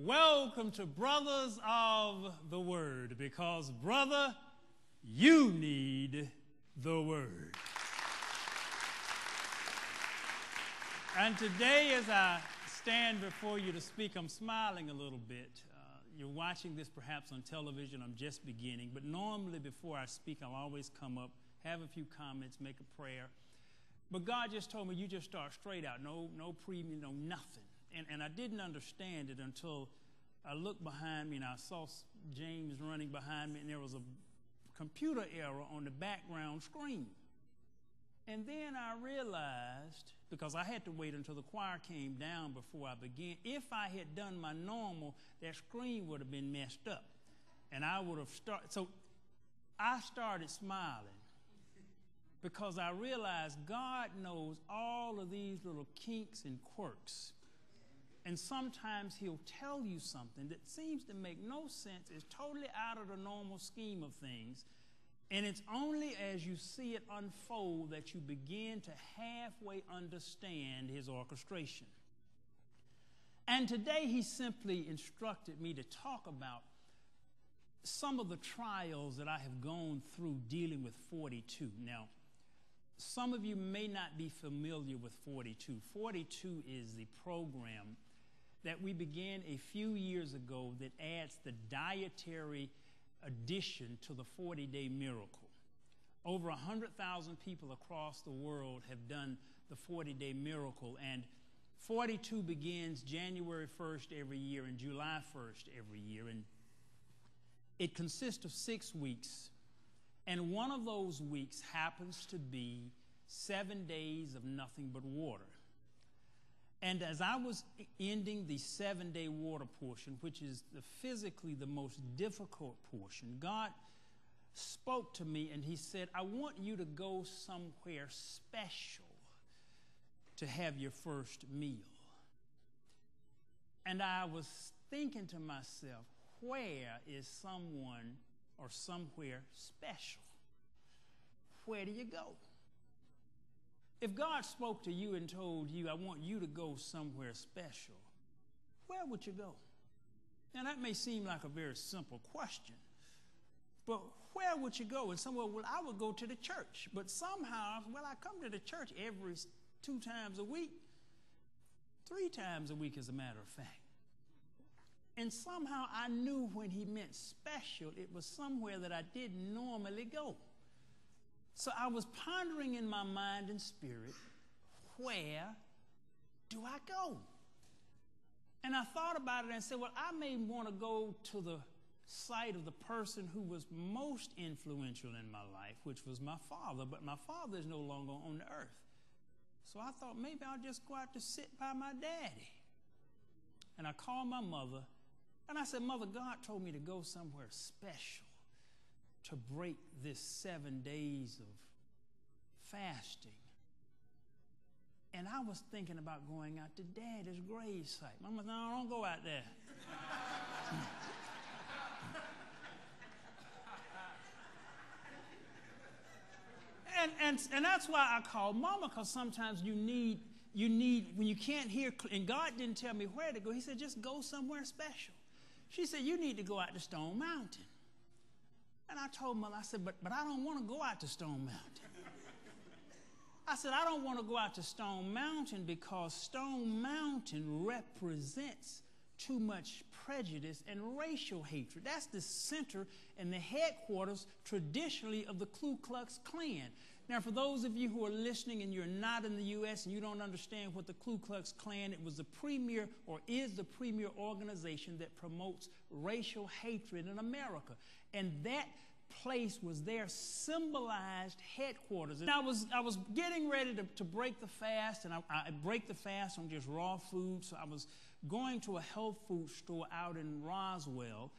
Welcome to Brothers of the Word, because, brother, you need the Word. And today, as I stand before you to speak, I'm smiling a little bit. You're watching this perhaps on television. I'm just beginning. But normally before I speak, I'll always come up, have a few comments, make a prayer. But God just told me, you just start straight out. No preview, no nothing. And I didn't understand it until I looked behind me and I saw James running behind me, and there was a computer error on the background screen. And then I realized, because I had to wait until the choir came down before I began, if I had done my normal, that screen would have been messed up. And I would have started. So I started smiling because I realized God knows all of these little kinks and quirks. And sometimes he'll tell you something that seems to make no sense, is totally out of the normal scheme of things. And it's only as you see it unfold that you begin to halfway understand his orchestration. And today he simply instructed me to talk about some of the trials that I have gone through dealing with 42. Now, some of you may not be familiar with 42. 42 is the program that we began a few years ago that adds the dietary addition to the 40-day miracle. Over 100,000 people across the world have done the 40-day miracle, and 42 begins January 1st every year and July 1st every year, and it consists of 6 weeks, and one of those weeks happens to be 7 days of nothing but water. And as I was ending the 7-day water portion, which is physically the most difficult portion, God spoke to me and he said, I want you to go somewhere special to have your first meal. And I was thinking to myself, where is someone or somewhere special? Where do you go? If God spoke to you and told you, I want you to go somewhere special, where would you go? Now, that may seem like a very simple question, but where would you go? And somewhere, well, I would go to the church. But somehow, well, I come to the church every 2 times a week, 3 times a week, as a matter of fact. And somehow I knew when he meant special, it was somewhere that I didn't normally go. So I was pondering in my mind and spirit, where do I go? And I thought about it and said, well, I may want to go to the site of the person who was most influential in my life, which was my father, but my father is no longer on the earth. So I thought maybe I'll just go out to sit by my daddy. And I called my mother, and I said, Mother, God told me to go somewhere special to break this 7 days of fasting. And I was thinking about going out to Daddy's gravesite. Mama said, no, don't go out there. and that's why I called Mama, because sometimes you need, when you can't hear, and God didn't tell me where to go. He said, just go somewhere special. She said, you need to go out to Stone Mountain. And I told Mother, I said, but I don't want to go out to Stone Mountain. I said, I don't want to go out to Stone Mountain because Stone Mountain represents too much prejudice and racial hatred. That's the center and the headquarters traditionally of the Ku Klux Klan. Now, for those of you who are listening and you're not in the U.S. and you don't understand what the Ku Klux Klan, it was the premier, or is the premier organization that promotes racial hatred in America. And that place was their symbolized headquarters. And I was getting ready to break the fast, and I break the fast on just raw food. So I was going to a health food store out in Roswell,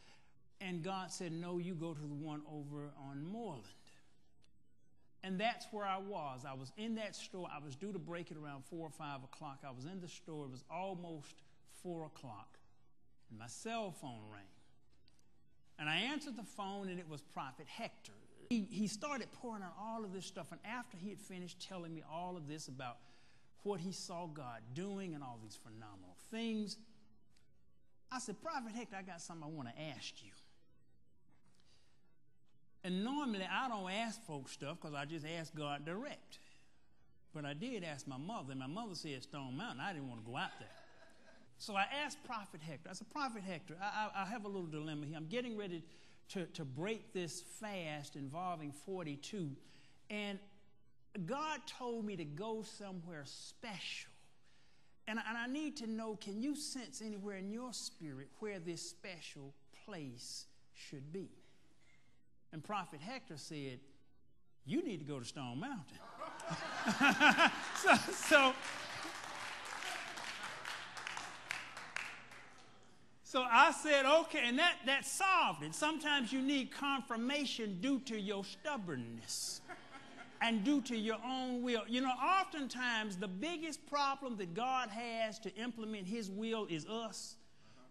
and God said, no, you go to the one over on Moreland. And that's where I was. I was in that store. I was due to break it around 4 or 5 o'clock. I was in the store. It was almost 4 o'clock, and my cell phone rang. And I answered the phone, and it was Prophet Hector. He started pouring out all of this stuff, and after he had finished telling me all of this about what he saw God doing and all these phenomenal things, I said, Prophet Hector, I got something I want to ask you. And normally I don't ask folks stuff because I just ask God direct. But I did ask my mother, and my mother said Stone Mountain. I didn't want to go out there. So I asked Prophet Hector. I said, Prophet Hector, I have a little dilemma here. I'm getting ready to break this fast involving 42. And God told me to go somewhere special. And I need to know, can you sense anywhere in your spirit where this special place should be? And Prophet Hector said, you need to go to Stone Mountain. So I said, okay, and that solved it. Sometimes you need confirmation due to your stubbornness and due to your own will. You know, oftentimes the biggest problem that God has to implement his will is us.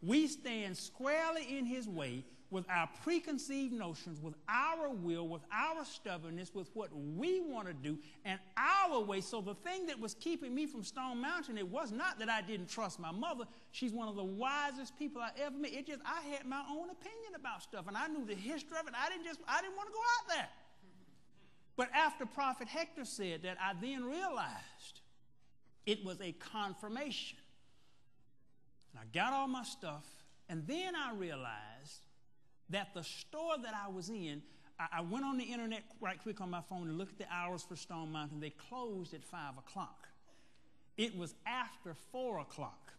We stand squarely in his way with our preconceived notions, with our will, with our stubbornness, with what we want to do, and our way. So the thing that was keeping me from Stone Mountain, it was not that I didn't trust my mother. She's one of the wisest people I ever met. It just, I had my own opinion about stuff, and I knew the history of it. I didn't want to go out there. But after Prophet Hector said that, I then realized it was a confirmation. And I got all my stuff, and then I realized that the store that I was in, I went on the internet right quick on my phone and looked at the hours for Stone Mountain. They closed at 5 o'clock. It was after 4 o'clock.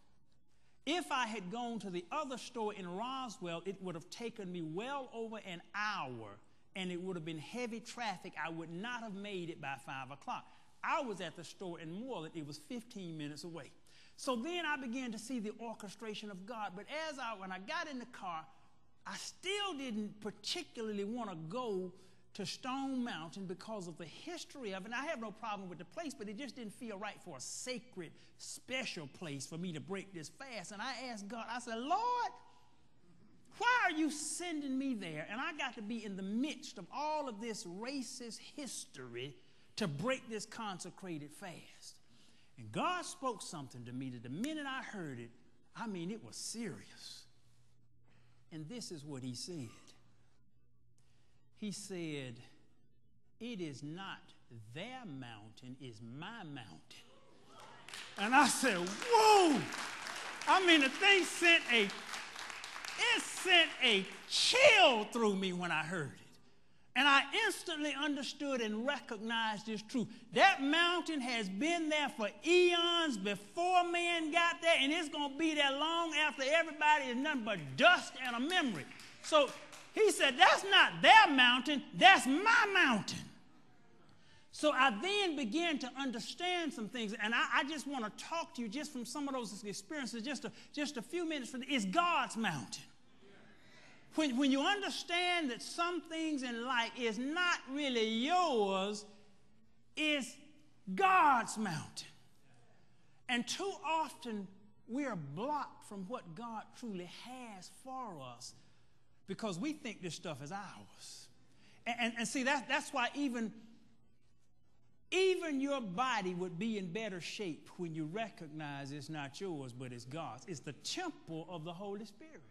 If I had gone to the other store in Roswell, it would have taken me well over an hour, and it would have been heavy traffic. I would not have made it by 5 o'clock. I was at the store in Moreland. It was 15 minutes away. So then I began to see the orchestration of God. But when I got in the car, I still didn't particularly want to go to Stone Mountain because of the history of it. And I have no problem with the place, but it just didn't feel right for a sacred, special place for me to break this fast. And I asked God, I said, Lord, why are you sending me there? And I got to be in the midst of all of this racist history to break this consecrated fast. And God spoke something to me that the minute I heard it, I mean, it was serious. And this is what he said. He said, it is not their mountain, it's my mountain. And I said, whoa! I mean, the thing sent a chill through me when I heard it. And I instantly understood and recognized this truth. That mountain has been there for eons before man got there, and it's going to be there long after everybody is nothing but dust and a memory. So he said, that's not their mountain, that's my mountain. So I then began to understand some things, and I just want to talk to you just from some of those experiences, just a few minutes. It's God's mountain. When you understand that some things in life is not really yours, it's God's mountain. And too often we are blocked from what God truly has for us because we think this stuff is ours. And see, that's why even your body would be in better shape when you recognize it's not yours, but it's God's. It's the temple of the Holy Spirit.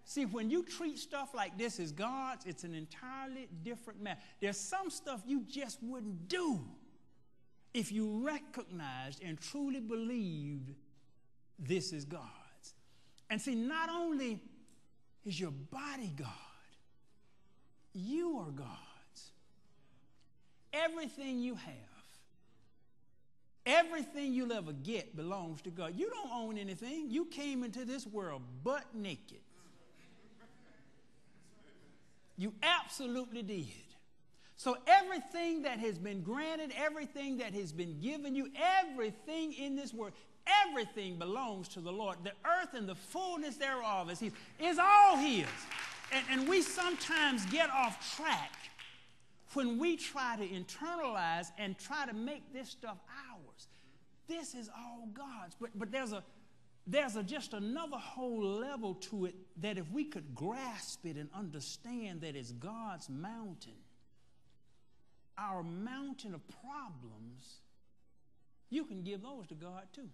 See, when you treat stuff like this as God's, it's an entirely different matter. There's some stuff you just wouldn't do if you recognized and truly believed this is God's. And see, not only is your body God, you are God's. Everything you have, everything you'll ever get belongs to God. You don't own anything. You came into this world butt naked. You absolutely did. So everything that has been granted, everything that has been given you, everything in this world, everything belongs to the Lord. The earth and the fullness thereof is His. It's all His. And we sometimes get off track when we try to internalize and try to make this stuff ours. This is all God's. But there's just another whole level to it that if we could grasp it and understand that it's God's mountain, our mountain of problems, you can give those to God too.